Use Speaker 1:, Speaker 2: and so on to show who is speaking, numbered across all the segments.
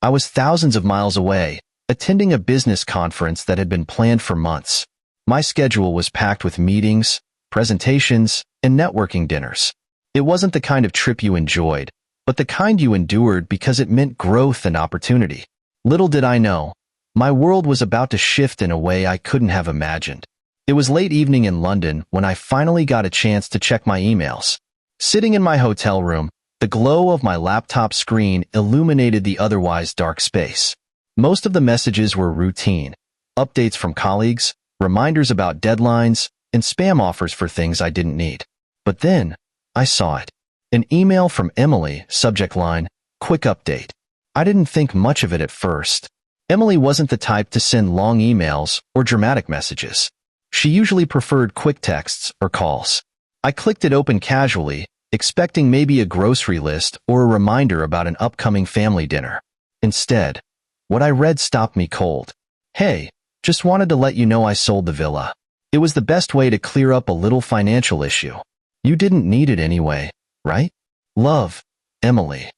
Speaker 1: I was thousands of miles away, attending a business conference that had been planned for months. My schedule was packed with meetings, presentations, and networking dinners. It wasn't the kind of trip you enjoyed, but the kind you endured because it meant growth and opportunity. Little did I know, my world was about to shift in a way I couldn't have imagined. It was late evening in London when I finally got a chance to check my emails. Sitting in my hotel room, the glow of my laptop screen illuminated the otherwise dark space. Most of the messages were routine, updates from colleagues, reminders about deadlines, and spam offers for things I didn't need. But then, I saw it. An email from Emily, subject line, "Quick update." I didn't think much of it at first. Emily wasn't the type to send long emails or dramatic messages. She usually preferred quick texts or calls. I clicked it open casually, expecting maybe a grocery list or a reminder about an upcoming family dinner. Instead, what I read stopped me cold. "Hey, just wanted to let you know I sold the villa. It was the best way to clear up a little financial issue. You didn't need it anyway, right? Love, Emily."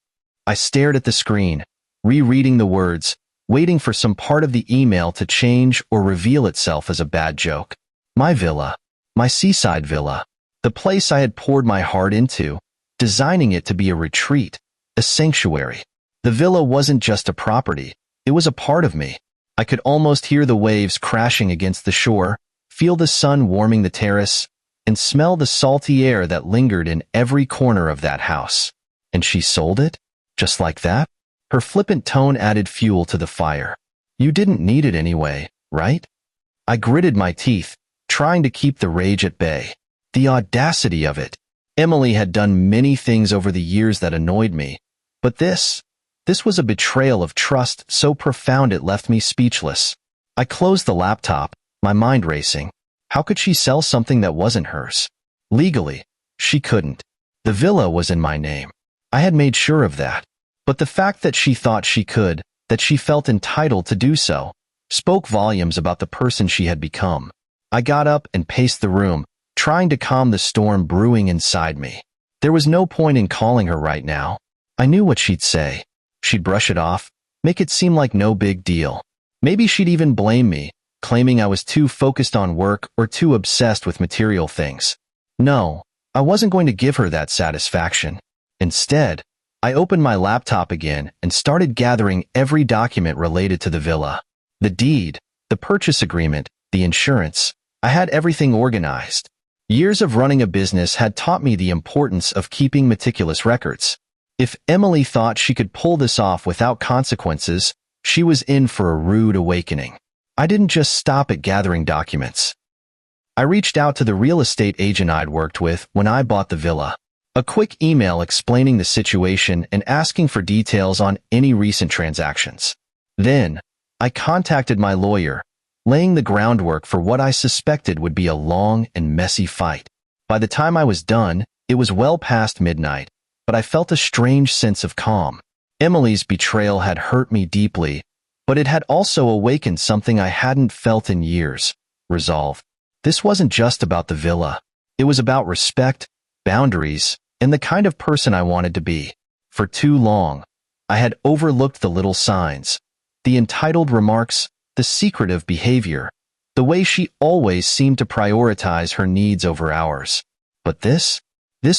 Speaker 1: I stared at the screen, rereading the words, waiting for some part of the email to change or reveal itself as a bad joke. My villa, my seaside villa, the place I had poured my heart into, designing it to be a retreat, a sanctuary. The villa wasn't just a property, it was a part of me. I could almost hear the waves crashing against the shore, feel the sun warming the terrace, and smell the salty air that lingered in every corner of that house. And she sold it? Just like that? Her flippant tone added fuel to the fire. "You didn't need it anyway, right?" I gritted my teeth, trying to keep the rage at bay. The audacity of it. Emily had done many things over the years that annoyed me, but this was a betrayal of trust so profound it left me speechless. I closed the laptop, my mind racing. How could she sell something that wasn't hers? Legally, she couldn't. The villa was in my name. I had made sure of that. But the fact that she thought she could, that she felt entitled to do so, spoke volumes about the person she had become. I got up and paced the room, trying to calm the storm brewing inside me. There was no point in calling her right now. I knew what she'd say. She'd brush it off, make it seem like no big deal. Maybe she'd even blame me, claiming I was too focused on work or too obsessed with material things. No, I wasn't going to give her that satisfaction. Instead, I opened my laptop again and started gathering every document related to the villa. The deed, the purchase agreement, the insurance. I had everything organized. Years of running a business had taught me the importance of keeping meticulous records. If Emily thought she could pull this off without consequences, she was in for a rude awakening. I didn't just stop at gathering documents. I reached out to the real estate agent I'd worked with when I bought the villa. A quick email explaining the situation and asking for details on any recent transactions. Then, I contacted my lawyer, laying the groundwork for what I suspected would be a long and messy fight. By the time I was done, it was well past midnight, but I felt a strange sense of calm. Emily's betrayal had hurt me deeply, but it had also awakened something I hadn't felt in years: resolve. This wasn't just about the villa. It was about respect, boundaries, and the kind of person I wanted to be. For too long, I had overlooked the little signs, the entitled remarks, the secretive behavior, the way she always seemed to prioritize her needs over ours. But this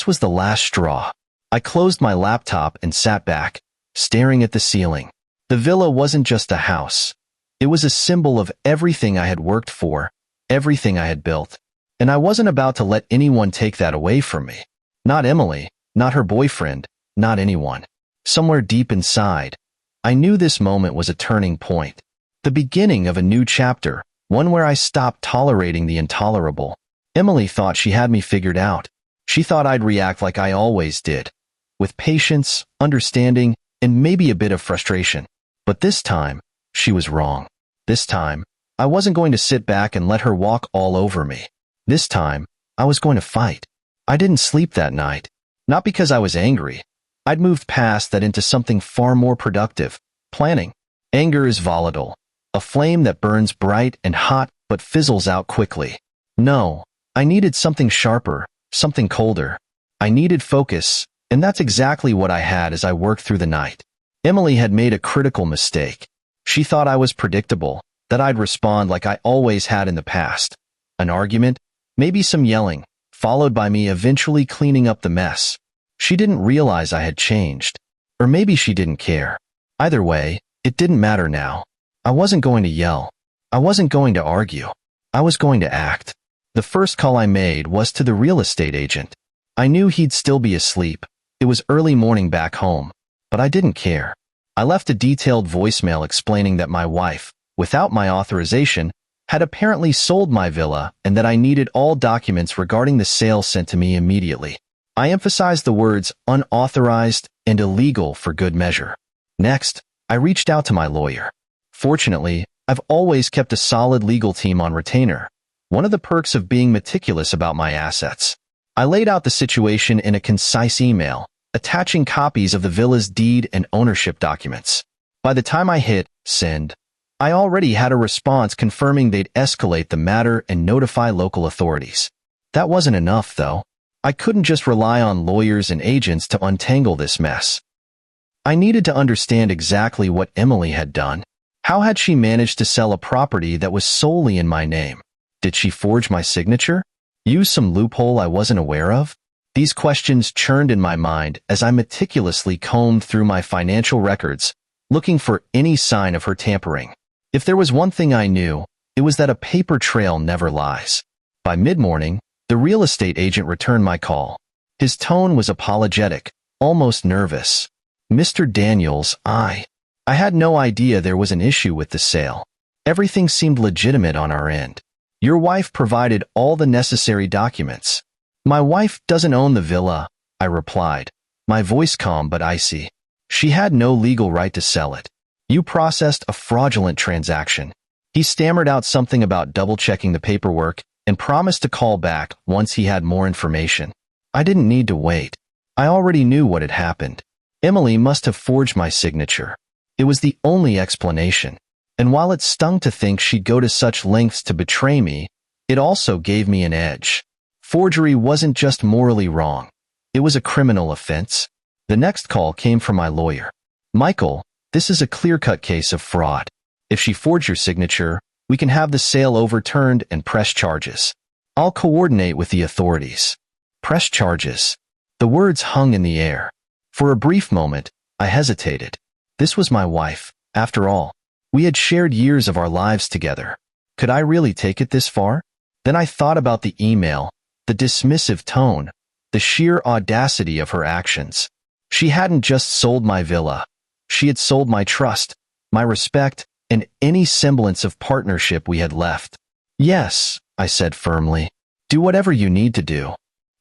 Speaker 1: was the last straw. I closed my laptop and sat back, staring at the ceiling. The villa wasn't just a house. It was a symbol of everything I had worked for, everything I had built. And I wasn't about to let anyone take that away from me. Not Emily, not her boyfriend, not anyone. Somewhere deep inside, I knew this moment was a turning point. The beginning of a new chapter, one where I stopped tolerating the intolerable. Emily thought she had me figured out. She thought I'd react like I always did, with patience, understanding, and maybe a bit of frustration. But this time, she was wrong. This time, I wasn't going to sit back and let her walk all over me. This time, I was going to fight. I didn't sleep that night. Not because I was angry. I'd moved past that into something far more productive: planning. Anger is volatile, a flame that burns bright and hot but fizzles out quickly. No, I needed something sharper, something colder. I needed focus, and that's exactly what I had as I worked through the night. Emily had made a critical mistake. She thought I was predictable, that I'd respond like I always had in the past. An argument, maybe some yelling, followed by me eventually cleaning up the mess. She didn't realize I had changed. Or maybe she didn't care. Either way, it didn't matter now. I wasn't going to yell. I wasn't going to argue. I was going to act. The first call I made was to the real estate agent. I knew he'd still be asleep. It was early morning back home. But I didn't care. I left a detailed voicemail explaining that my wife, without my authorization, had apparently sold my villa and that I needed all documents regarding the sale sent to me immediately. I emphasized the words unauthorized and illegal for good measure. Next, I reached out to my lawyer. Fortunately, I've always kept a solid legal team on retainer, one of the perks of being meticulous about my assets. I laid out the situation in a concise email, attaching copies of the villa's deed and ownership documents. By the time I hit send, I already had a response confirming they'd escalate the matter and notify local authorities. That wasn't enough, though. I couldn't just rely on lawyers and agents to untangle this mess. I needed to understand exactly what Emily had done. How had she managed to sell a property that was solely in my name? Did she forge my signature? Use some loophole I wasn't aware of? These questions churned in my mind as I meticulously combed through my financial records, looking for any sign of her tampering. If there was one thing I knew, it was that a paper trail never lies. By mid-morning, the real estate agent returned my call. His tone was apologetic, almost nervous. Mr. Daniels, I had no idea there was an issue with the sale. Everything seemed legitimate on our end. Your wife provided all the necessary documents. My wife doesn't own the villa, I replied, my voice calm but icy. She had no legal right to sell it. You processed a fraudulent transaction. He stammered out something about double-checking the paperwork and promised to call back once he had more information. I didn't need to wait. I already knew what had happened. Emily must have forged my signature. It was the only explanation. And while it stung to think she'd go to such lengths to betray me, it also gave me an edge. Forgery wasn't just morally wrong. It was a criminal offense. The next call came from my lawyer. Michael, this is a clear-cut case of fraud. If she forged your signature, we can have the sale overturned and press charges. I'll coordinate with the authorities. Press charges. The words hung in the air. For a brief moment, I hesitated. This was my wife, after all. We had shared years of our lives together. Could I really take it this far? Then I thought about the email, the dismissive tone, the sheer audacity of her actions. She hadn't just sold my villa. She had sold my trust, my respect, and any semblance of partnership we had left. Yes, I said firmly. Do whatever you need to do.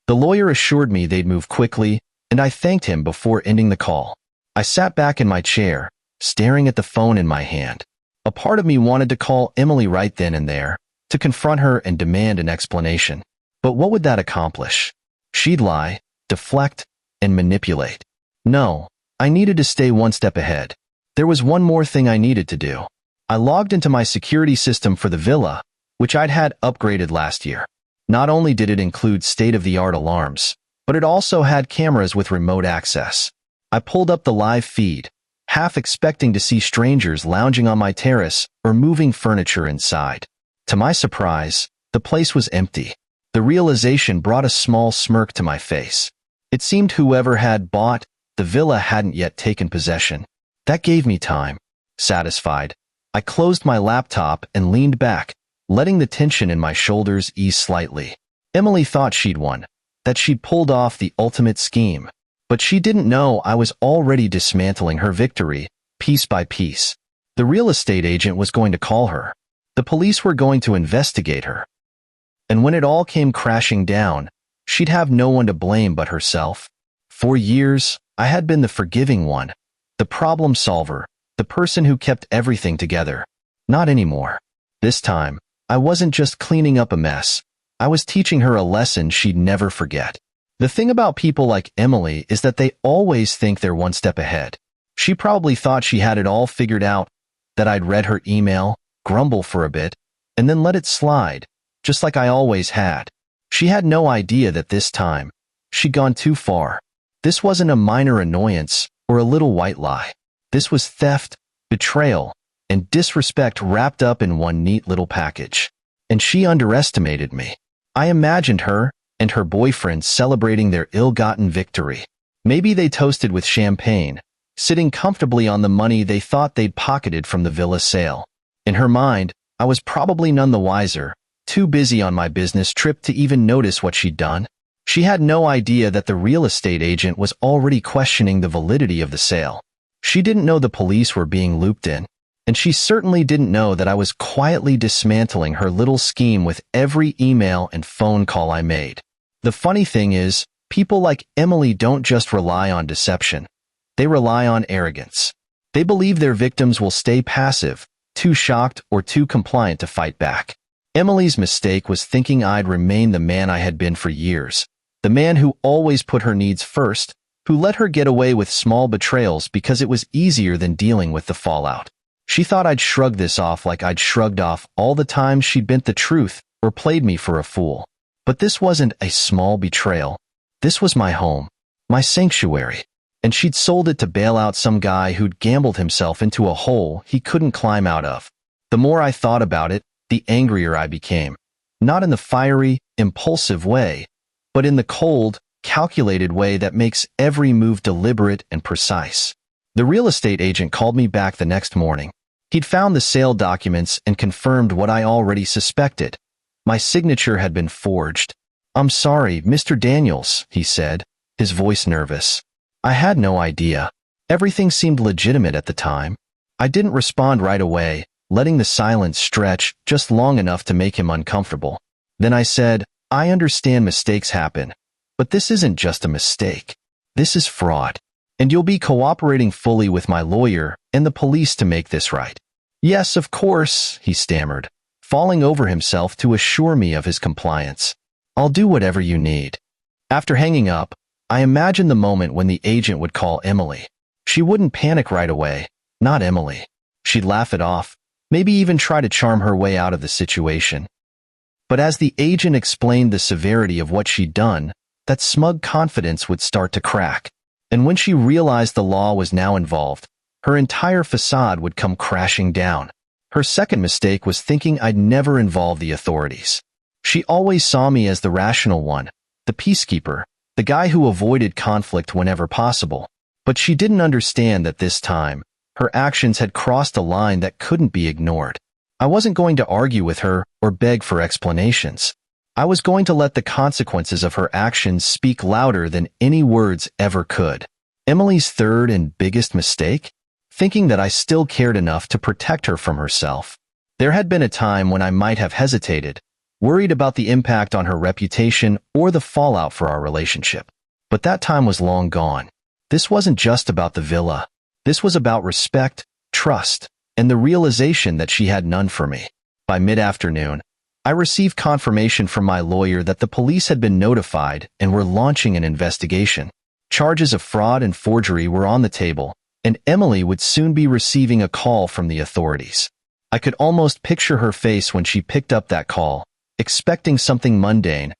Speaker 1: The lawyer assured me they'd move quickly, and I thanked him before ending the call. I sat back in my chair, staring at the phone in my hand. A part of me wanted to call Emily right then and there, to confront her and demand an explanation. But what would that accomplish? She'd lie, deflect, and manipulate. No, I needed to stay one step ahead. There was one more thing I needed to do. I logged into my security system for the villa, which I'd had upgraded last year. Not only did it include state-of-the-art alarms, but it also had cameras with remote access. I pulled up the live feed, half expecting to see strangers lounging on my terrace or moving furniture inside. To my surprise, the place was empty. The realization brought a small smirk to my face. It seemed whoever had bought the villa hadn't yet taken possession. That gave me time. Satisfied, I closed my laptop and leaned back, letting the tension in my shoulders ease slightly. Emily thought she'd won, that she'd pulled off the ultimate scheme. But she didn't know I was already dismantling her victory, piece by piece. The real estate agent was going to call her. The police were going to investigate her. And when it all came crashing down, she'd have no one to blame but herself. For years, I had been the forgiving one, the problem solver, the person who kept everything together. Not anymore. This time, I wasn't just cleaning up a mess. I was teaching her a lesson she'd never forget. The thing about people like Emily is that they always think they're one step ahead. She probably thought she had it all figured out, that I'd read her email, grumble for a bit, and then let it slide, just like I always had. She had no idea that this time, she'd gone too far. This wasn't a minor annoyance or a little white lie. This was theft, betrayal, and disrespect wrapped up in one neat little package. And she underestimated me. I imagined her and her boyfriend celebrating their ill-gotten victory. Maybe they toasted with champagne, sitting comfortably on the money they thought they'd pocketed from the villa sale. In her mind, I was probably none the wiser, too busy on my business trip to even notice what she'd done. She had no idea that the real estate agent was already questioning the validity of the sale. She didn't know the police were being looped in, and she certainly didn't know that I was quietly dismantling her little scheme with every email and phone call I made. The funny thing is, people like Emily don't just rely on deception. They rely on arrogance. They believe their victims will stay passive, too shocked or too compliant to fight back. Emily's mistake was thinking I'd remain the man I had been for years, the man who always put her needs first, who let her get away with small betrayals because it was easier than dealing with the fallout. She thought I'd shrug this off like I'd shrugged off all the times she bent the truth or played me for a fool. But this wasn't a small betrayal. This was my home, my sanctuary, and she'd sold it to bail out some guy who'd gambled himself into a hole he couldn't climb out of. The more I thought about it, the angrier I became. Not in the fiery, impulsive way, but in the cold, calculated way that makes every move deliberate and precise. The real estate agent called me back the next morning. He'd found the sale documents and confirmed what I already suspected. My signature had been forged. "I'm sorry, Mr. Daniels," he said, his voice nervous. I had no idea. Everything seemed legitimate at the time. I didn't respond right away, letting the silence stretch just long enough to make him uncomfortable. Then I said, "I understand mistakes happen, but this isn't just a mistake. This is fraud. And you'll be cooperating fully with my lawyer and the police to make this right." "Yes, of course," he stammered, falling over himself to assure me of his compliance. "I'll do whatever you need." After hanging up, I imagined the moment when the agent would call Emily. She wouldn't panic right away, not Emily. She'd laugh it off, maybe even try to charm her way out of the situation. But as the agent explained the severity of what she'd done, that smug confidence would start to crack. And when she realized the law was now involved, her entire facade would come crashing down. Her second mistake was thinking I'd never involve the authorities. She always saw me as the rational one, the peacekeeper, the guy who avoided conflict whenever possible. But she didn't understand that this time, her actions had crossed a line that couldn't be ignored. I wasn't going to argue with her or beg for explanations. I was going to let the consequences of her actions speak louder than any words ever could. Emily's third and biggest mistake? Thinking that I still cared enough to protect her from herself. There had been a time when I might have hesitated, worried about the impact on her reputation or the fallout for our relationship. But that time was long gone. This wasn't just about the villa. This was about respect, trust, and the realization that she had none for me. By mid-afternoon, I received confirmation from my lawyer that the police had been notified and were launching an investigation. Charges of fraud and forgery were on the table, and Emily would soon be receiving a call from the authorities. I could almost picture her face when she picked up that call, expecting something mundane,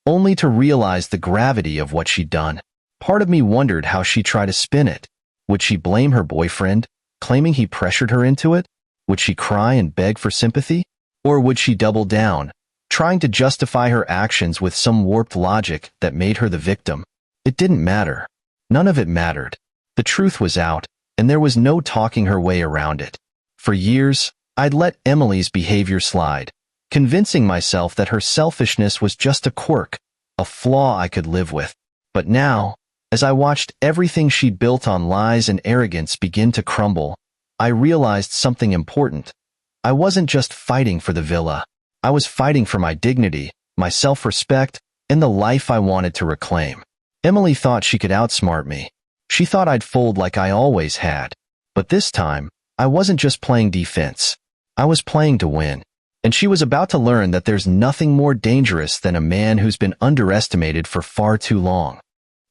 Speaker 1: only to realize the gravity of what she'd done. Part of me wondered how she'd try to spin it. Would she blame her boyfriend, claiming he pressured her into it? Would she cry and beg for sympathy? Or would she double down, trying to justify her actions with some warped logic that made her the victim? It didn't matter. None of it mattered. The truth was out, and there was no talking her way around it. For years, I'd let Emily's behavior slide, convincing myself that her selfishness was just a quirk, a flaw I could live with. But now, as I watched everything she'd built on lies and arrogance begin to crumble, I realized something important. I wasn't just fighting for the villa. I was fighting for my dignity, my self-respect, and the life I wanted to reclaim. Emily thought she could outsmart me. She thought I'd fold like I always had. But this time, I wasn't just playing defense. I was playing to win. And she was about to learn that there's nothing more dangerous than a man who's been underestimated for far too long.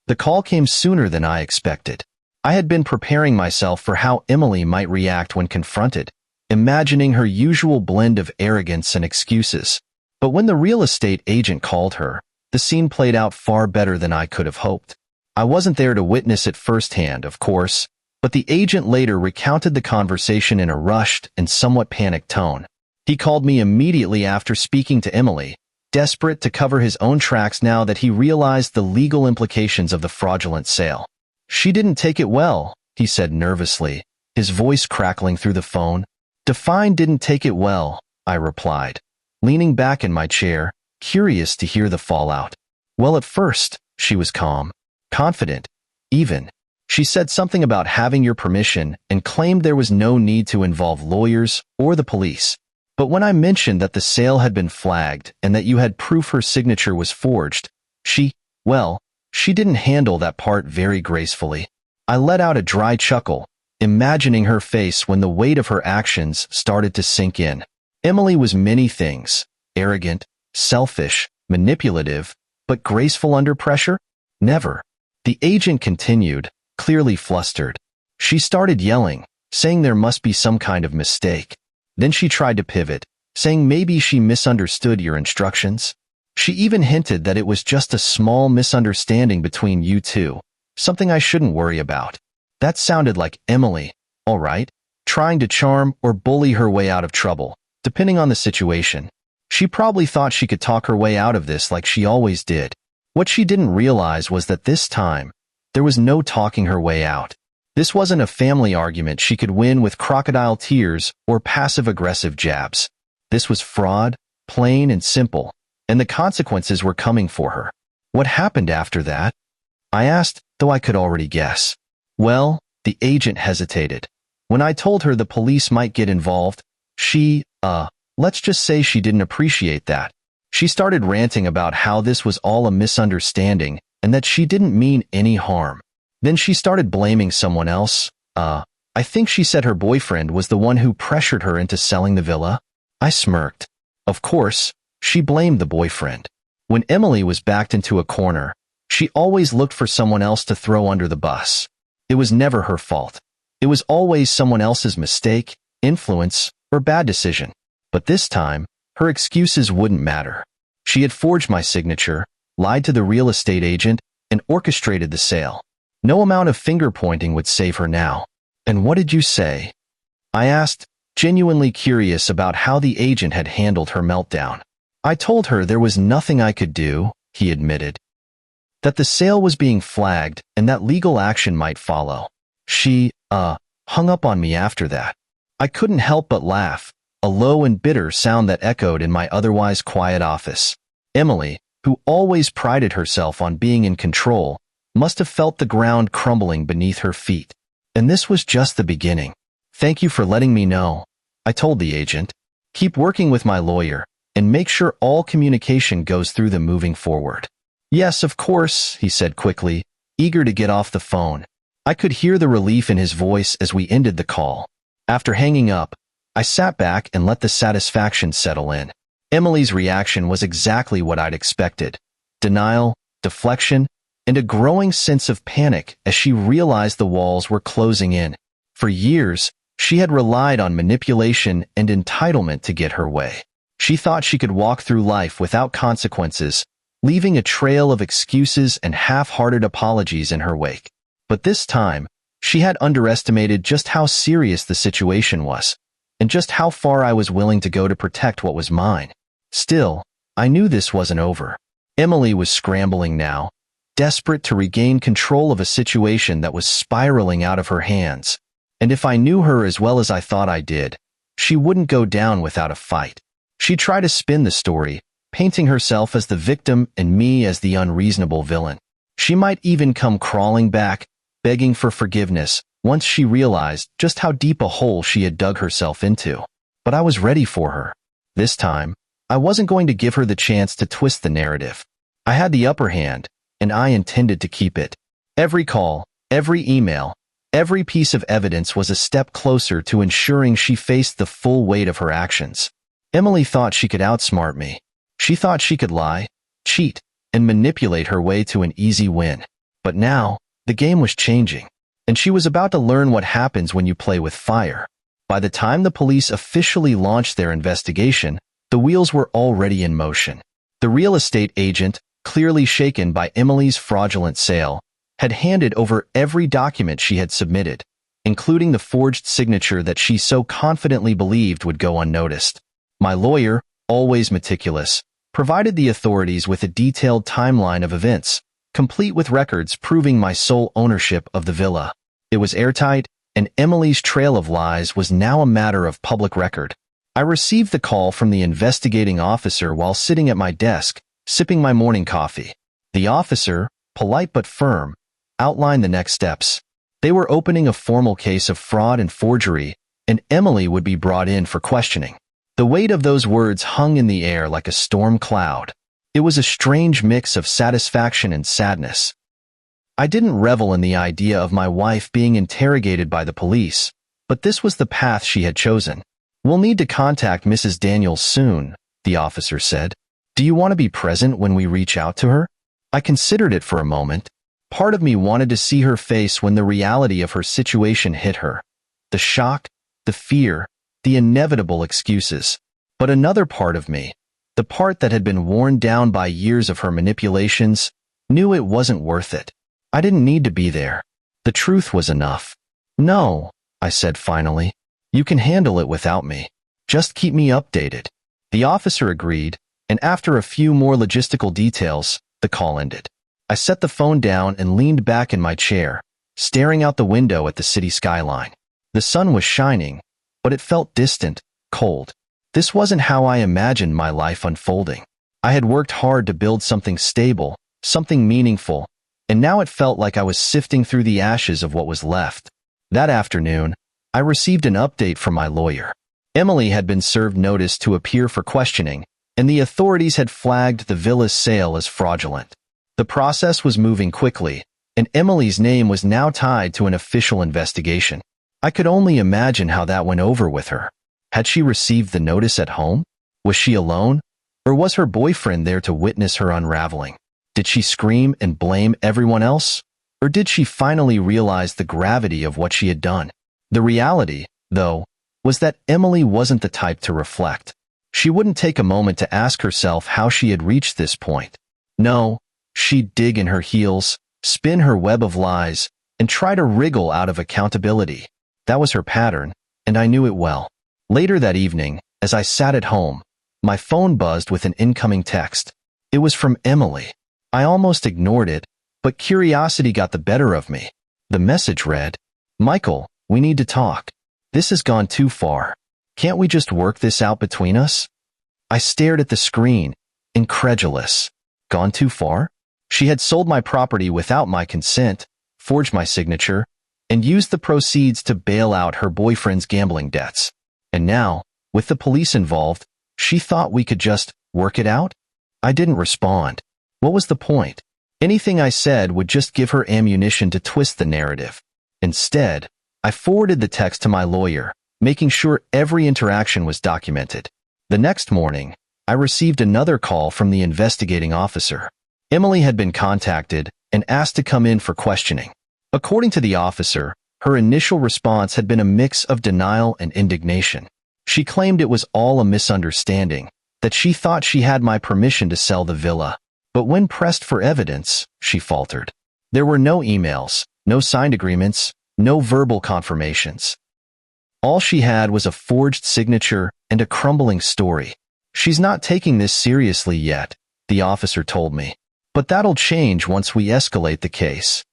Speaker 1: The call came sooner than I expected. I had been preparing myself for how Emily might react when confronted, imagining her usual blend of arrogance and excuses. But when the real estate agent called her, the scene played out far better than I could have hoped. I wasn't there to witness it firsthand, of course, But the agent later recounted the conversation in a rushed and somewhat panicked tone. He called me immediately after speaking to Emily, desperate to cover his own tracks now that he realized the legal implications of the fraudulent sale. She didn't take it well, he said nervously, his voice crackling through the phone. Define didn't take it well, I replied, leaning back in my chair, curious to hear the fallout. Well, at first, she was calm, confident, even. She said something about having your permission and claimed there was no need to involve lawyers or the police. But when I mentioned that the sale had been flagged and that you had proof her signature was forged, she didn't handle that part very gracefully. I let out a dry chuckle, imagining her face when the weight of her actions started to sink in. Emily was many things: arrogant, selfish, manipulative, but graceful under pressure? Never. The agent continued, clearly flustered. She started yelling, saying there must be some kind of mistake. Then she tried to pivot, saying maybe she misunderstood your instructions. She even hinted that it was just a small misunderstanding between you two, something I shouldn't worry about. That sounded like Emily, all right, trying to charm or bully her way out of trouble, depending on the situation. She probably thought she could talk her way out of this like she always did. What she didn't realize was that this time, there was no talking her way out. This wasn't a family argument she could win with crocodile tears or passive-aggressive jabs. This was fraud, plain and simple, and the consequences were coming for her. What happened after that? I asked, though I could already guess. Well, the agent hesitated. When I told her the police might get involved, let's just say she didn't appreciate that. She started ranting about how this was all a misunderstanding and that she didn't mean any harm. Then she started blaming someone else. I think she said her boyfriend was the one who pressured her into selling the villa. I smirked. Of course, she blamed the boyfriend. When Emily was backed into a corner, she always looked for someone else to throw under the bus. It was never her fault. It was always someone else's mistake, influence, or bad decision. But this time, her excuses wouldn't matter. She had forged my signature, lied to the real estate agent, and orchestrated the sale. No amount of finger-pointing would save her now. And what did you say? I asked, genuinely curious about how the agent had handled her meltdown. I told her there was nothing I could do, he admitted. That the sale was being flagged and that legal action might follow. She, hung up on me after that. I couldn't help but laugh, a low and bitter sound that echoed in my otherwise quiet office. Emily, who always prided herself on being in control, must have felt the ground crumbling beneath her feet. And this was just the beginning. Thank you for letting me know, I told the agent. Keep working with my lawyer, and make sure all communication goes through them moving forward. Yes, of course, he said quickly, eager to get off the phone. I could hear the relief in his voice as we ended the call. After hanging up, I sat back and let the satisfaction settle in. Emily's reaction was exactly what I'd expected. Denial, deflection, and a growing sense of panic as she realized the walls were closing in. For years, she had relied on manipulation and entitlement to get her way. She thought she could walk through life without consequences, leaving a trail of excuses and half-hearted apologies in her wake. But this time, she had underestimated just how serious the situation was, and just how far I was willing to go to protect what was mine. Still, I knew this wasn't over. Emily was scrambling now, desperate to regain control of a situation that was spiraling out of her hands. And if I knew her as well as I thought I did, she wouldn't go down without a fight. She'd try to spin the story, painting herself as the victim and me as the unreasonable villain. She might even come crawling back, begging for forgiveness, once she realized just how deep a hole she had dug herself into. But I was ready for her. This time, I wasn't going to give her the chance to twist the narrative. I had the upper hand, and I intended to keep it. Every call, every email, every piece of evidence was a step closer to ensuring she faced the full weight of her actions. Emily thought she could outsmart me. She thought she could lie, cheat, and manipulate her way to an easy win. But now, the game was changing, and she was about to learn what happens when you play with fire. By the time the police officially launched their investigation, the wheels were already in motion. The real estate agent, clearly shaken by Emily's fraudulent sale, had handed over every document she had submitted, including the forged signature that she so confidently believed would go unnoticed. My lawyer, always meticulous, provided the authorities with a detailed timeline of events, complete with records proving my sole ownership of the villa. It was airtight, and Emily's trail of lies was now a matter of public record. I received the call from the investigating officer while sitting at my desk, sipping my morning coffee. The officer, polite but firm, outlined the next steps. They were opening a formal case of fraud and forgery, and Emily would be brought in for questioning. The weight of those words hung in the air like a storm cloud. It was a strange mix of satisfaction and sadness. I didn't revel in the idea of my wife being interrogated by the police, but this was the path she had chosen. "We'll need to contact Mrs. Daniels soon," the officer said. "Do you want to be present when we reach out to her?" I considered it for a moment. Part of me wanted to see her face when the reality of her situation hit her. The shock, the fear, the inevitable excuses. But another part of me, the part that had been worn down by years of her manipulations, knew it wasn't worth it. I didn't need to be there. The truth was enough. "No," I said finally. "You can handle it without me. Just keep me updated." The officer agreed, and after a few more logistical details, the call ended. I set the phone down and leaned back in my chair, staring out the window at the city skyline. The sun was shining, but it felt distant, cold. This wasn't how I imagined my life unfolding. I had worked hard to build something stable, something meaningful, and now it felt like I was sifting through the ashes of what was left. That afternoon, I received an update from my lawyer. Emily had been served notice to appear for questioning, and the authorities had flagged the villa's sale as fraudulent. The process was moving quickly, and Emily's name was now tied to an official investigation. I could only imagine how that went over with her. Had she received the notice at home? Was she alone? Or was her boyfriend there to witness her unraveling? Did she scream and blame everyone else? Or did she finally realize the gravity of what she had done? The reality, though, was that Emily wasn't the type to reflect. She wouldn't take a moment to ask herself how she had reached this point. No, she'd dig in her heels, spin her web of lies, and try to wriggle out of accountability. That was her pattern, and I knew it well. Later that evening, as I sat at home, my phone buzzed with an incoming text. It was from Emily. I almost ignored it, but curiosity got the better of me. The message read, "Michael, we need to talk. This has gone too far. Can't we just work this out between us?" I stared at the screen, incredulous. Gone too far? She had sold my property without my consent, forged my signature, and used the proceeds to bail out her boyfriend's gambling debts. And now, with the police involved, she thought we could just work it out? I didn't respond. What was the point? Anything I said would just give her ammunition to twist the narrative. Instead, I forwarded the text to my lawyer, making sure every interaction was documented. The next morning, I received another call from the investigating officer. Emily had been contacted and asked to come in for questioning. According to the officer, her initial response had been a mix of denial and indignation. She claimed it was all a misunderstanding, that she thought she had my permission to sell the villa. But when pressed for evidence, she faltered. There were no emails, no signed agreements, no verbal confirmations. All she had was a forged signature and a crumbling story. "She's not taking this seriously yet," the officer told me. "But that'll change once we escalate the case."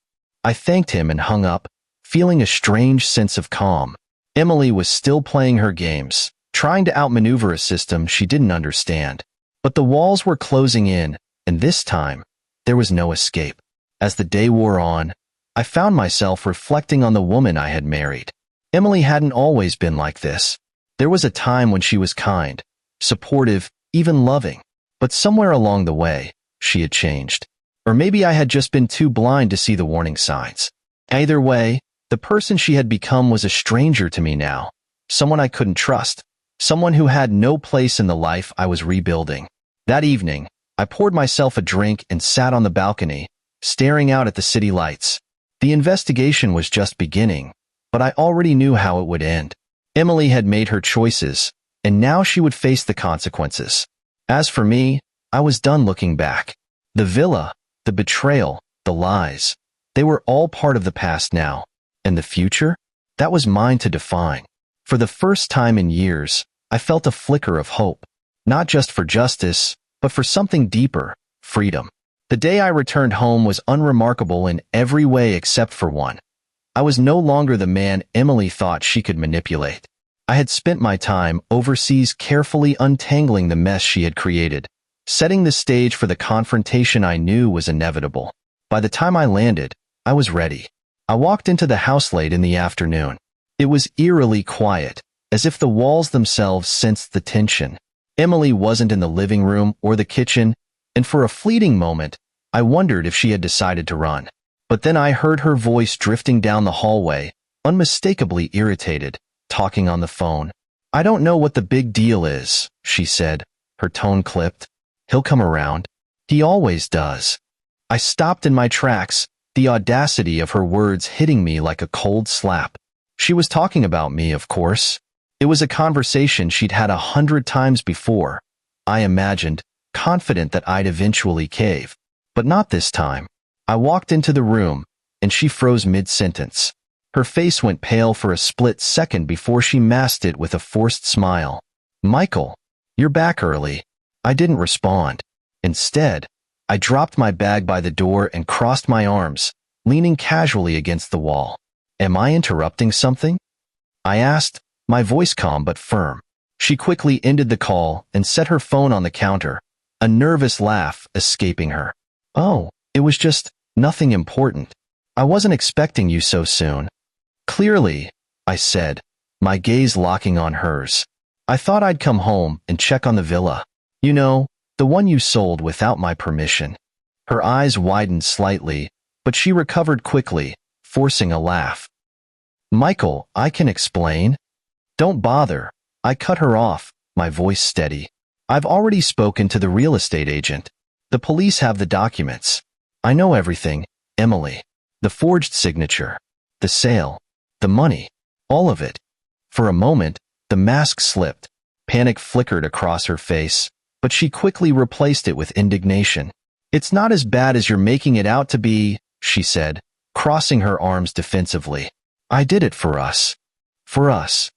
Speaker 1: I thanked him and hung up, feeling a strange sense of calm. Emily was still playing her games, trying to outmaneuver a system she didn't understand. But the walls were closing in, and this time, there was no escape. As the day wore on, I found myself reflecting on the woman I had married. Emily hadn't always been like this. There was a time when she was kind, supportive, even loving. But somewhere along the way, she had changed. Or maybe I had just been too blind to see the warning signs. Either way, the person she had become was a stranger to me now. Someone I couldn't trust. Someone who had no place in the life I was rebuilding. That evening, I poured myself a drink and sat on the balcony, staring out at the city lights. The investigation was just beginning, but I already knew how it would end. Emily had made her choices, and now she would face the consequences. As for me, I was done looking back. The villa, the betrayal, the lies, they were all part of the past now. And the future? That was mine to define. For the first time in years, I felt a flicker of hope. Not just for justice, but for something deeper, freedom. The day I returned home was unremarkable in every way except for one. I was no longer the man Emily thought she could manipulate. I had spent my time overseas carefully untangling the mess she had created, setting the stage for the confrontation I knew was inevitable. By the time I landed, I was ready. I walked into the house late in the afternoon. It was eerily quiet, as if the walls themselves sensed the tension. Emily wasn't in the living room or the kitchen, and for a fleeting moment, I wondered if she had decided to run. But then I heard her voice drifting down the hallway, unmistakably irritated, talking on the phone. "I don't know what the big deal is," she said, her tone clipped. "He'll come around. He always does." I stopped in my tracks, the audacity of her words hitting me like a cold slap. She was talking about me, of course. It was a conversation she'd had 100 times before, I imagined, confident that I'd eventually cave. But not this time. I walked into the room, and she froze mid-sentence. Her face went pale for a split second before she masked it with a forced smile. "Michael, you're back early." I didn't respond. Instead, I dropped my bag by the door and crossed my arms, leaning casually against the wall. "Am I interrupting something?" I asked, my voice calm but firm. She quickly ended the call and set her phone on the counter, a nervous laugh escaping her. "Oh, it was just nothing important. I wasn't expecting you so soon." "Clearly," I said, my gaze locking on hers. "I thought I'd come home and check on the villa. You know, the one you sold without my permission." Her eyes widened slightly, but she recovered quickly, forcing a laugh. "Michael, I can explain." "Don't bother." I cut her off, my voice steady. "I've already spoken to the real estate agent. The police have the documents. I know everything, Emily. The forged signature, the sale, the money, all of it." For a moment, the mask slipped. Panic flickered across her face, but she quickly replaced it with indignation. "It's not as bad as you're making it out to be," she said, crossing her arms defensively. "I did it for us. For us."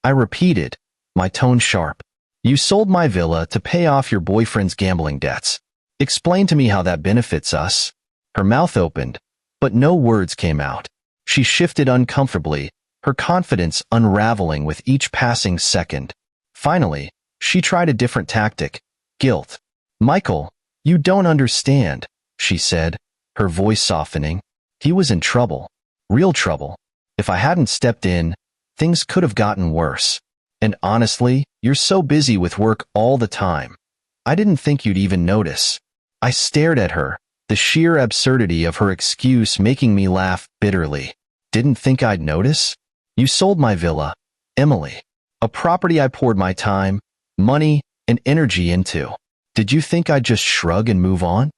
Speaker 1: I repeated, my tone sharp. "You sold my villa to pay off your boyfriend's gambling debts. Explain to me how that benefits us." Her mouth opened, but no words came out. She shifted uncomfortably, her confidence unraveling with each passing second. Finally, she tried a different tactic, guilt. "Michael, you don't understand," she said, her voice softening. "He was in trouble. Real trouble. If I hadn't stepped in, things could have gotten worse. And honestly, you're so busy with work all the time. I didn't think you'd even notice." I stared at her, the sheer absurdity of her excuse making me laugh bitterly. "Didn't think I'd notice? You sold my villa, Emily. A property I poured my time, money, and energy into. Did you think I'd just shrug and move on?"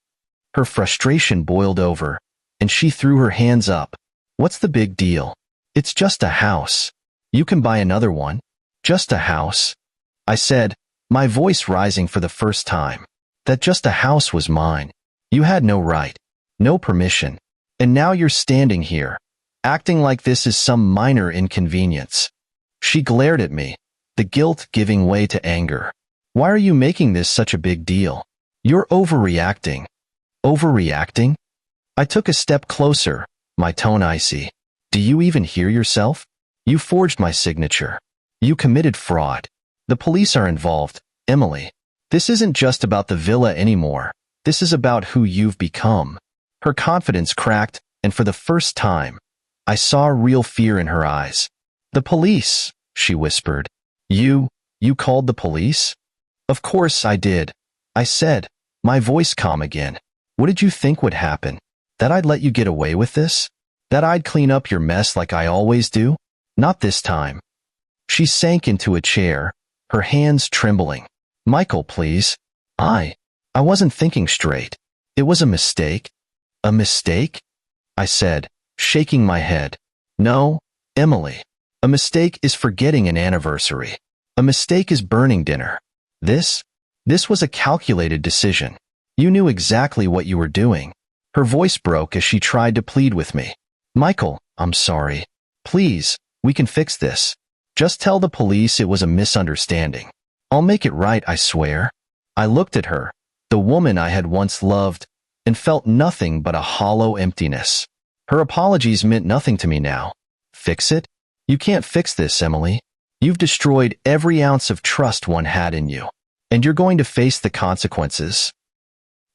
Speaker 1: Her frustration boiled over, and she threw her hands up. "What's the big deal? It's just a house. You can buy another one. Just a house." I said, my voice rising for the first time. "That just a house was mine. You had no right, no permission. And now you're standing here, acting like this is some minor inconvenience." She glared at me, the guilt giving way to anger. "Why are you making this such a big deal? You're overreacting." "Overreacting?" I took a step closer, my tone icy. "Do you even hear yourself? You forged my signature. You committed fraud. The police are involved, Emily. This isn't just about the villa anymore. This is about who you've become." Her confidence cracked, and for the first time, I saw real fear in her eyes. "The police," she whispered. You called the police?" "Of course I did," I said, my voice calm again. "What did you think would happen? That I'd let you get away with this? That I'd clean up your mess like I always do? Not this time." She sank into a chair, her hands trembling. "Michael, please. I wasn't thinking straight. It was a mistake." "A mistake?" I said, shaking my head. "No, Emily. A mistake is forgetting an anniversary. A mistake is burning dinner. This was a calculated decision. You knew exactly what you were doing." Her voice broke as she tried to plead with me. "Michael, I'm sorry. Please, We can fix this. Just tell the police it was a misunderstanding. I'll make it right, I swear." I looked at her, the woman I had once loved, and felt nothing but a hollow emptiness. Her apologies meant nothing to me now. Fix it? You can't fix this, Emily. You've destroyed every ounce of trust one had in you, and you're going to face the consequences.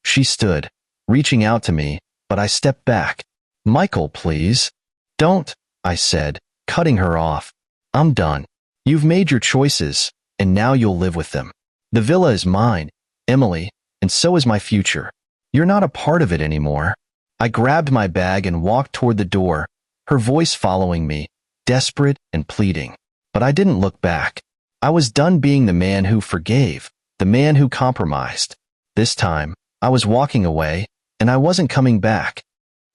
Speaker 1: She stood, reaching out to me, but I stepped back. "Michael, please." "Don't," I said, cutting her off. "I'm done. You've made your choices, and now you'll live with them. The villa is mine, Emily, and so is my future. You're not a part of it anymore." I grabbed my bag and walked toward the door, her voice following me, desperate and pleading. But I didn't look back. I was done being the man who forgave, the man who compromised. This time, I was walking away, and I wasn't coming back.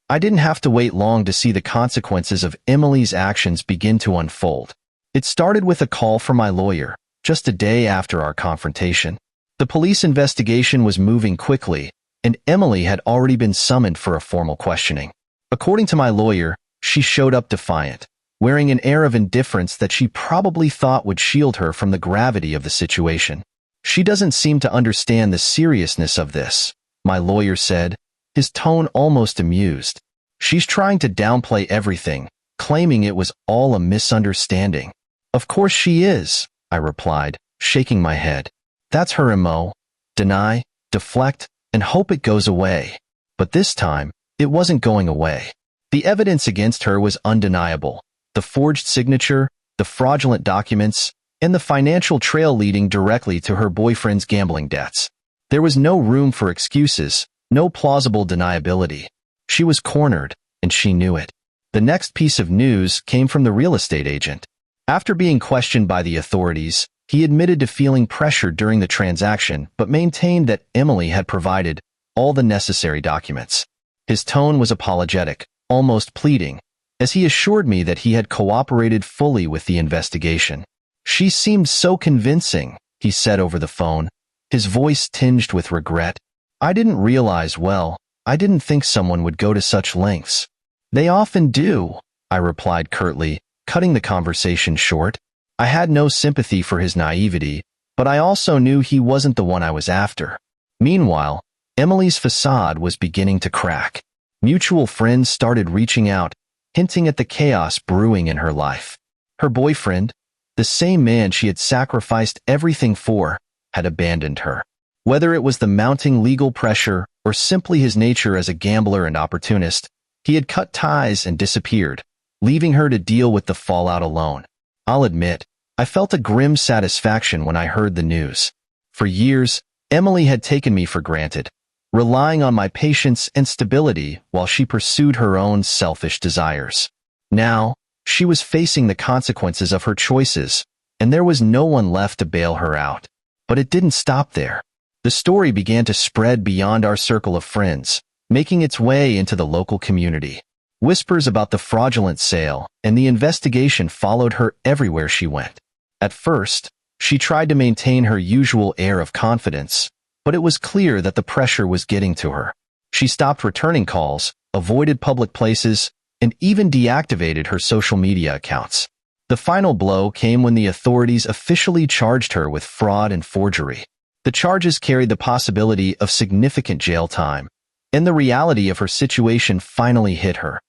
Speaker 1: I didn't have to wait long to see the consequences of Emily's actions begin to unfold. It started with a call from my lawyer, just a day after our confrontation. The police investigation was moving quickly, and Emily had already been summoned for a formal questioning. According to my lawyer, she showed up defiant, wearing an air of indifference that she probably thought would shield her from the gravity of the situation. "She doesn't seem to understand the seriousness of this," my lawyer said, his tone almost amused. "She's trying to downplay everything, claiming it was all a misunderstanding." "Of course she is," I replied, shaking my head. "That's her MO. Deny, deflect, and hope it goes away." But this time, it wasn't going away. The evidence against her was undeniable. The forged signature, the fraudulent documents, and the financial trail leading directly to her boyfriend's gambling debts. There was no room for excuses, no plausible deniability. She was cornered, and she knew it. The next piece of news came from the real estate agent. After being questioned by the authorities, he admitted to feeling pressured during the transaction but maintained that Emily had provided all the necessary documents. His tone was apologetic, almost pleading, as he assured me that he had cooperated fully with the investigation. "She seemed so convincing," he said over the phone, his voice tinged with regret. I didn't think someone would go to such lengths." "They often do," I replied curtly, cutting the conversation short. I had no sympathy for his naivety, but I also knew he wasn't the one I was after. Meanwhile, Emily's facade was beginning to crack. Mutual friends started reaching out, hinting at the chaos brewing in her life. Her boyfriend, the same man she had sacrificed everything for, had abandoned her. Whether it was the mounting legal pressure or simply his nature as a gambler and opportunist, he had cut ties and disappeared, leaving her to deal with the fallout alone. I'll admit, I felt a grim satisfaction when I heard the news. For years, Emily had taken me for granted, relying on my patience and stability while she pursued her own selfish desires. Now, she was facing the consequences of her choices, and there was no one left to bail her out. But it didn't stop there. The story began to spread beyond our circle of friends, making its way into the local community. Whispers about the fraudulent sale and the investigation followed her everywhere she went. At first, she tried to maintain her usual air of confidence, but it was clear that the pressure was getting to her. She stopped returning calls, avoided public places, and even deactivated her social media accounts. The final blow came when the authorities officially charged her with fraud and forgery. The charges carried the possibility of significant jail time, and the reality of her situation finally hit her.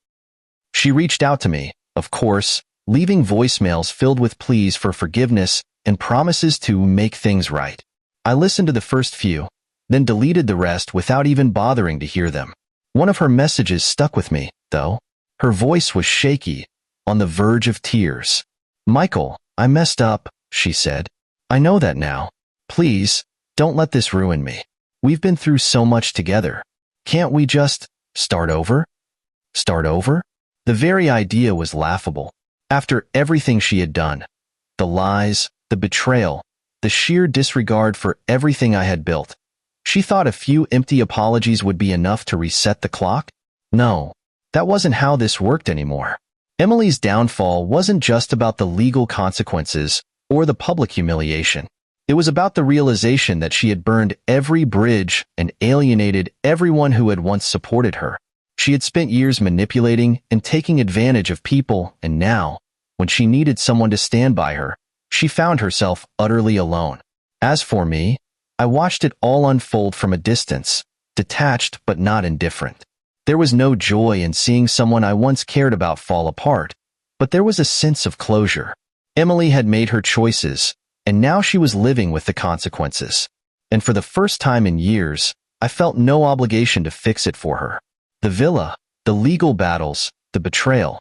Speaker 1: She reached out to me, of course, leaving voicemails filled with pleas for forgiveness and promises to make things right. I listened to the first few, then deleted the rest without even bothering to hear them. One of her messages stuck with me, though. Her voice was shaky, on the verge of tears. "Michael, I messed up," she said. "I know that now. Please, don't let this ruin me. We've been through so much together. Can't we just start over?" Start over? The very idea was laughable. After everything she had done, the lies, the betrayal, the sheer disregard for everything I had built, she thought a few empty apologies would be enough to reset the clock? No, that wasn't how this worked anymore. Emily's downfall wasn't just about the legal consequences or the public humiliation. It was about the realization that she had burned every bridge and alienated everyone who had once supported her. She had spent years manipulating and taking advantage of people, and now, When she needed someone to stand by her, she found herself utterly alone. As for me, I watched it all unfold from a distance, detached but not indifferent. There was no joy in seeing someone I once cared about fall apart, but there was a sense of closure. Emily had made her choices, and now she was living with the consequences. And for the first time in years, I felt no obligation to fix it for her. The villa, the legal battles, the betrayal,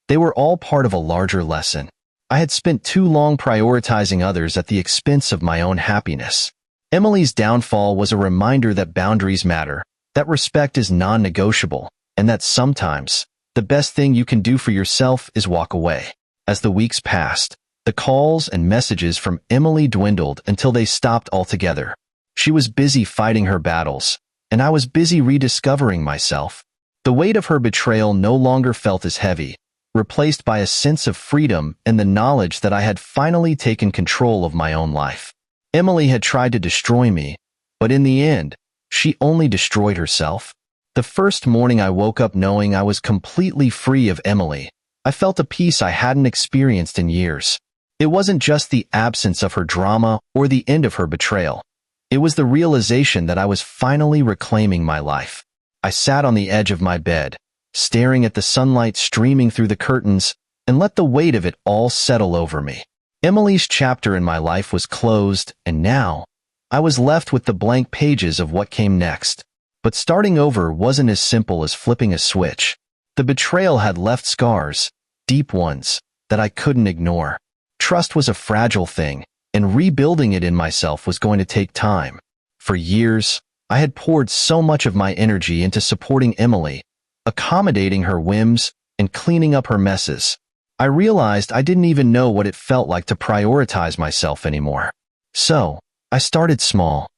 Speaker 1: they were all part of a larger lesson. I had spent too long prioritizing others at the expense of my own happiness. Emily's downfall was a reminder that boundaries matter, that respect is non-negotiable, and that sometimes, the best thing you can do for yourself is walk away. As the weeks passed, the calls and messages from Emily dwindled until they stopped altogether. She was busy fighting her battles, and I was busy rediscovering myself. The weight of her betrayal no longer felt as heavy, replaced by a sense of freedom and the knowledge that I had finally taken control of my own life. Emily had tried to destroy me, but in the end, she only destroyed herself. The first morning I woke up knowing I was completely free of Emily. I felt a peace I hadn't experienced in years. It wasn't just the absence of her drama or the end of her betrayal. It was the realization that I was finally reclaiming my life. I sat on the edge of my bed, staring at the sunlight streaming through the curtains, and let the weight of it all settle over me. Emily's chapter in my life was closed, and now, I was left with the blank pages of what came next. But starting over wasn't as simple as flipping a switch. The betrayal had left scars, deep ones, that I couldn't ignore. Trust was a fragile thing, and rebuilding it in myself was going to take time. For years, I had poured so much of my energy into supporting Emily, accommodating her whims, and cleaning up her messes. I realized I didn't even know what it felt like to prioritize myself anymore. So, I started small.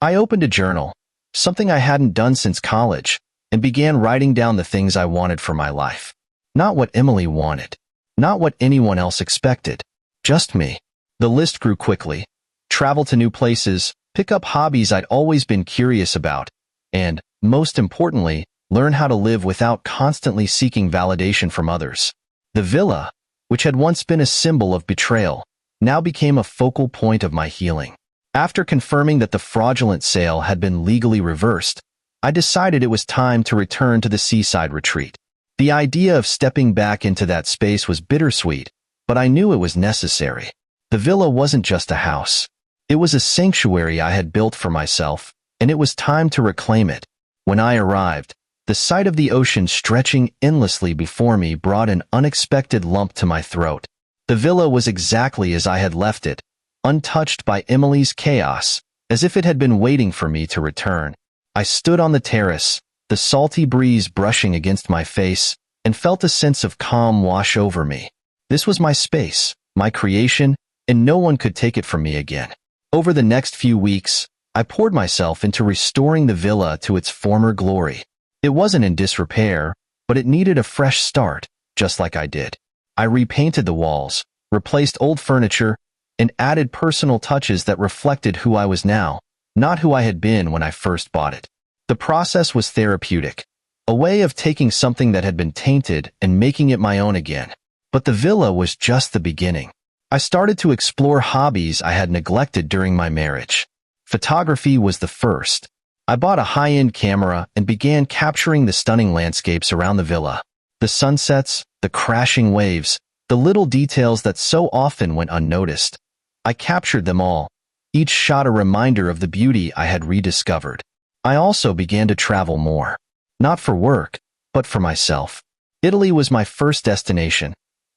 Speaker 1: I opened a journal, something I hadn't done since college, and began writing down the things I wanted for my life. Not what Emily wanted. Not what anyone else expected. Just me. The list grew quickly. Travel to new places, pick up hobbies I'd always been curious about, and, most importantly, learn how to live without constantly seeking validation from others. The villa, which had once been a symbol of betrayal, now became a focal point of my healing. After confirming that the fraudulent sale had been legally reversed, I decided it was time to return to the seaside retreat. The idea of stepping back into that space was bittersweet, but I knew it was necessary. The villa wasn't just a house. It was a sanctuary I had built for myself, and it was time to reclaim it. When I arrived, the sight of the ocean stretching endlessly before me brought an unexpected lump to my throat. The villa was exactly as I had left it, untouched by Emily's chaos, as if it had been waiting for me to return. I stood on the terrace, the salty breeze brushing against my face, and felt a sense of calm wash over me. This was my space, my creation, and no one could take it from me again. Over the next few weeks, I poured myself into restoring the villa to its former glory. It wasn't in disrepair, but it needed a fresh start, just like I did. I repainted the walls, replaced old furniture, and added personal touches that reflected who I was now, not who I had been when I first bought it. The process was therapeutic, a way of taking something that had been tainted and making it my own again. But the villa was just the beginning. I started to explore hobbies I had neglected during my marriage. Photography was the first. I bought a high-end camera and began capturing the stunning landscapes around the villa. The sunsets, the crashing waves, the little details that so often went unnoticed. I captured them all, each shot a reminder of the beauty I had rediscovered. I also began to travel more. Not for work, but for myself. Italy was my first destination,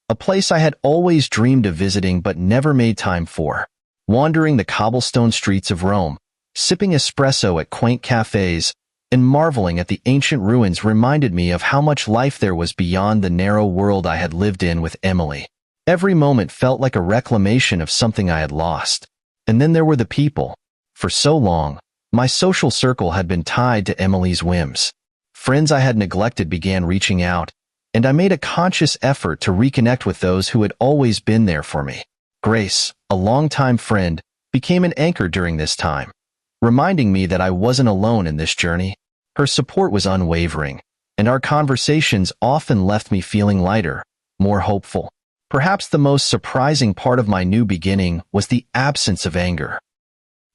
Speaker 1: a place I had always dreamed of visiting but never made time for. Wandering the cobblestone streets of Rome, sipping espresso at quaint cafes, and marveling at the ancient ruins reminded me of how much life there was beyond the narrow world I had lived in with Emily. Every moment felt like a reclamation of something I had lost. And then there were the people. For so long, my social circle had been tied to Emily's whims. Friends I had neglected began reaching out, and I made a conscious effort to reconnect with those who had always been there for me. Grace, a longtime friend, became an anchor during this time, reminding me that I wasn't alone in this journey. Her support was unwavering, and our conversations often left me feeling lighter, more hopeful. Perhaps the most surprising part of my new beginning was the absence of anger.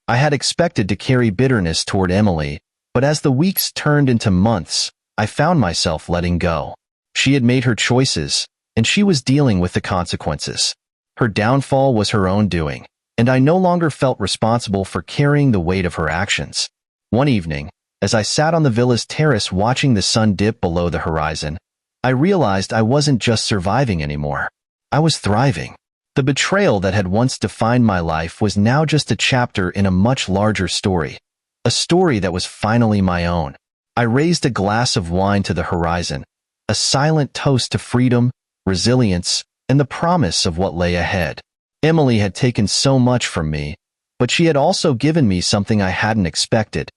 Speaker 1: I had expected to carry bitterness toward Emily, but as the weeks turned into months, I found myself letting go. She had made her choices, and she was dealing with the consequences. Her downfall was her own doing, and I no longer felt responsible for carrying the weight of her actions. One evening, as I sat on the villa's terrace watching the sun dip below the horizon, I realized I wasn't just surviving anymore. I was thriving. The betrayal that had once defined my life was now just a chapter in a much larger story, a story that was finally my own. I raised a glass of wine to the horizon, a silent toast to freedom, resilience, and the promise of what lay ahead. Emily had taken so much from me, but she had also given me something I hadn't expected,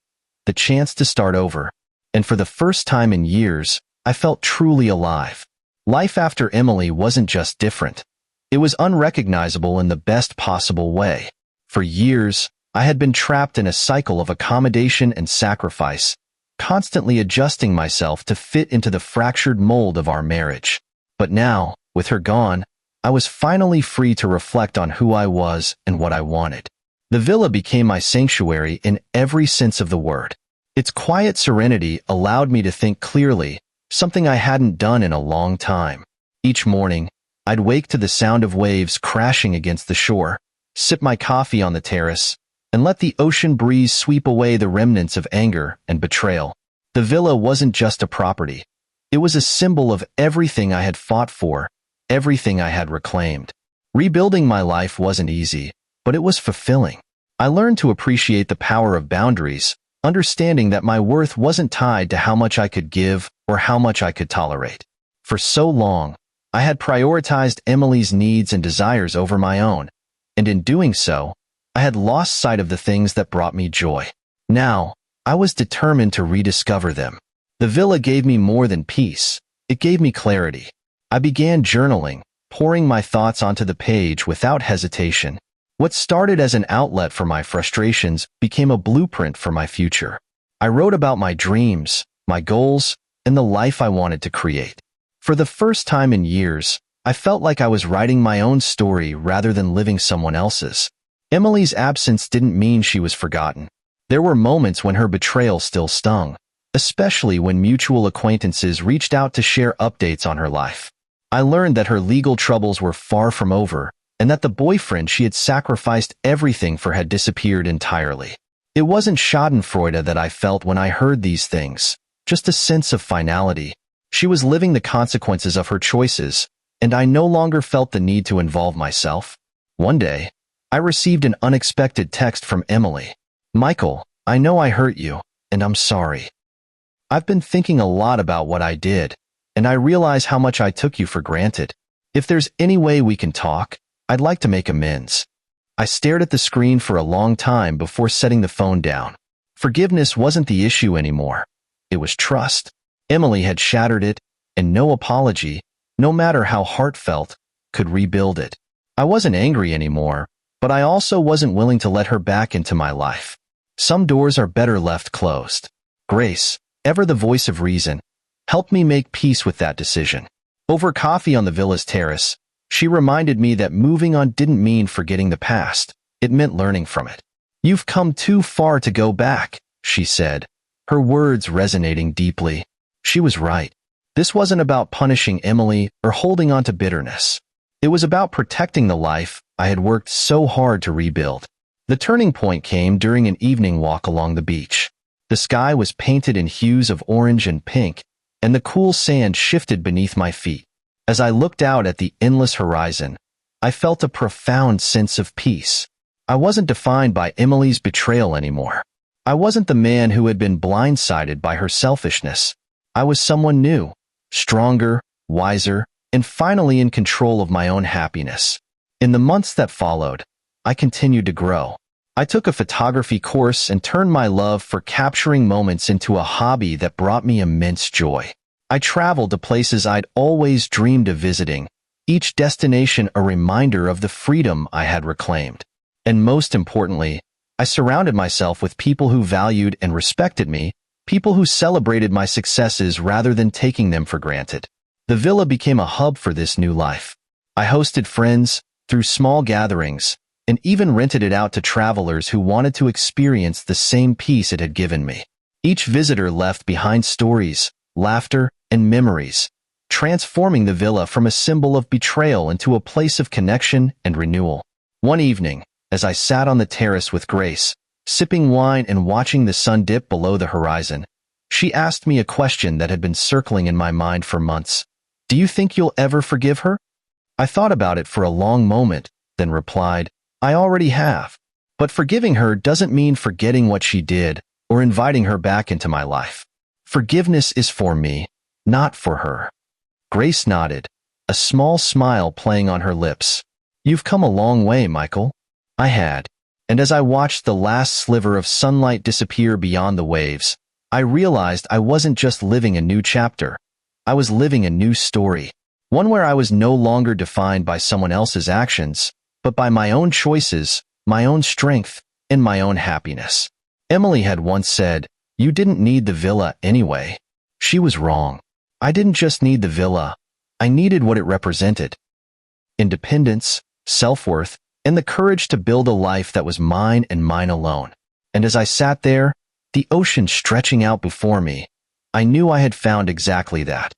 Speaker 1: the chance to start over. And for the first time in years, I felt truly alive. Life after Emily wasn't just different. It was unrecognizable in the best possible way. For years, I had been trapped in a cycle of accommodation and sacrifice, constantly adjusting myself to fit into the fractured mold of our marriage. But now, with her gone, I was finally free to reflect on who I was and what I wanted. The villa became my sanctuary in every sense of the word. Its quiet serenity allowed me to think clearly, something I hadn't done in a long time. Each morning, I'd wake to the sound of waves crashing against the shore, sip my coffee on the terrace, and let the ocean breeze sweep away the remnants of anger and betrayal. The villa wasn't just a property. It was a symbol of everything I had fought for, everything I had reclaimed. Rebuilding my life wasn't easy, but it was fulfilling. I learned to appreciate the power of boundaries, understanding that my worth wasn't tied to how much I could give or how much I could tolerate. For so long, I had prioritized Emily's needs and desires over my own, and in doing so, I had lost sight of the things that brought me joy. Now, I was determined to rediscover them. The villa gave me more than peace. It gave me clarity. I began journaling, pouring my thoughts onto the page without hesitation. What started as an outlet for my frustrations became a blueprint for my future. I wrote about my dreams, my goals, and the life I wanted to create. For the first time in years, I felt like I was writing my own story rather than living someone else's. Emily's absence didn't mean she was forgotten. There were moments when her betrayal still stung, especially when mutual acquaintances reached out to share updates on her life. I learned that her legal troubles were far from over, and that the boyfriend she had sacrificed everything for had disappeared entirely. It wasn't schadenfreude that I felt when I heard these things, just a sense of finality. She was living the consequences of her choices, and I no longer felt the need to involve myself. One day, I received an unexpected text from Emily. "Michael, I know I hurt you, and I'm sorry. I've been thinking a lot about what I did, and I realize how much I took you for granted. If there's any way we can talk, I'd like to make amends." I stared at the screen for a long time before setting the phone down. Forgiveness wasn't the issue anymore. It was trust. Emily had shattered it, and no apology, no matter how heartfelt, could rebuild it. I wasn't angry anymore, but I also wasn't willing to let her back into my life. Some doors are better left closed. Grace, ever the voice of reason, helped me make peace with that decision. Over coffee on the villa's terrace, she reminded me that moving on didn't mean forgetting the past. It meant learning from it. "You've come too far to go back," she said, her words resonating deeply. She was right. This wasn't about punishing Emily or holding on to bitterness. It was about protecting the life I had worked so hard to rebuild. The turning point came during an evening walk along the beach. The sky was painted in hues of orange and pink, and the cool sand shifted beneath my feet. As I looked out at the endless horizon, I felt a profound sense of peace. I wasn't defined by Emily's betrayal anymore. I wasn't the man who had been blindsided by her selfishness. I was someone new, stronger, wiser, and finally in control of my own happiness. In the months that followed, I continued to grow. I took a photography course and turned my love for capturing moments into a hobby that brought me immense joy. I traveled to places I'd always dreamed of visiting, each destination a reminder of the freedom I had reclaimed. And most importantly, I surrounded myself with people who valued and respected me, people who celebrated my successes rather than taking them for granted. The villa became a hub for this new life. I hosted friends, threw small gatherings, and even rented it out to travelers who wanted to experience the same peace it had given me. Each visitor left behind stories, laughter, and memories, transforming the villa from a symbol of betrayal into a place of connection and renewal. One evening, as I sat on the terrace with Grace, sipping wine and watching the sun dip below the horizon, she asked me a question that had been circling in my mind for months. Do you think you'll ever forgive her? I thought about it for a long moment, then replied, I already have. But forgiving her doesn't mean forgetting what she did or inviting her back into my life. Forgiveness is for me, not for her. Grace nodded, a small smile playing on her lips. You've come a long way, Michael. I had. And as I watched the last sliver of sunlight disappear beyond the waves, I realized I wasn't just living a new chapter. I was living a new story. One where I was no longer defined by someone else's actions, but by my own choices, my own strength, and my own happiness. Emily had once said, "You didn't need the villa anyway." She was wrong. I didn't just need the villa. I needed what it represented. Independence, self-worth, and the courage to build a life that was mine and mine alone. And as I sat there, the ocean stretching out before me, I knew I had found exactly that.